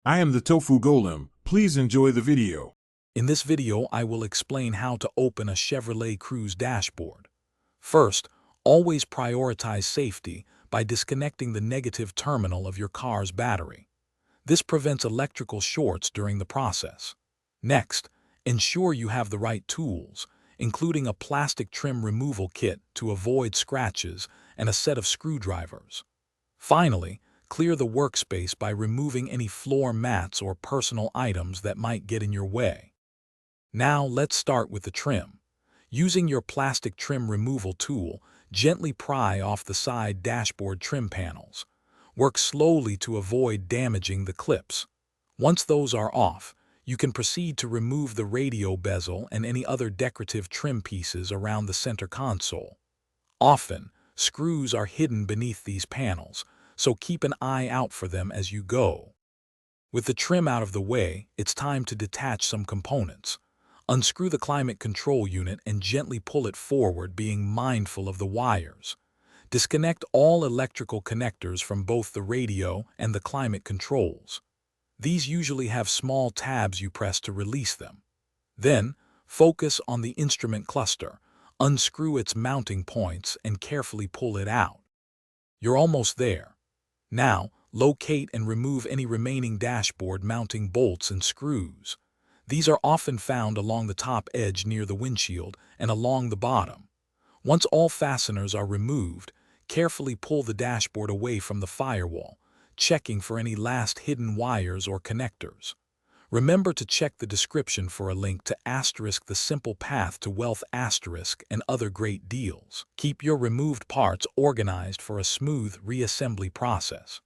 I am the Tofu Golem. Please enjoy the video. In this video, I will explain how to open a Chevrolet Cruze dashboard. First, always prioritize safety by disconnecting the negative terminal of your car's battery. This prevents electrical shorts during the process. Next, ensure you have the right tools, including a plastic trim removal kit to avoid scratches and a set of screwdrivers. Finally, clear the workspace by removing any floor mats or personal items that might get in your way. Now let's start with the trim. Using your plastic trim removal tool, gently pry off the side dashboard trim panels. Work slowly to avoid damaging the clips. Once those are off, you can proceed to remove the radio bezel and any other decorative trim pieces around the center console. Often, screws are hidden beneath these panels, so keep an eye out for them as you go. With the trim out of the way, it's time to detach some components. Unscrew the climate control unit and gently pull it forward, being mindful of the wires. Disconnect all electrical connectors from both the radio and the climate controls. These usually have small tabs you press to release them. Then, focus on the instrument cluster. Unscrew its mounting points and carefully pull it out. You're almost there. Now, locate and remove any remaining dashboard mounting bolts and screws. These are often found along the top edge near the windshield and along the bottom. Once all fasteners are removed, carefully pull the dashboard away from the firewall, checking for any last hidden wires or connectors. Remember to check the description for a link to *The Simple Path to Wealth * and other great deals. Keep your removed parts organized for a smooth reassembly process.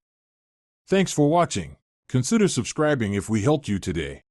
Thanks for watching. Consider subscribing if we helped you today.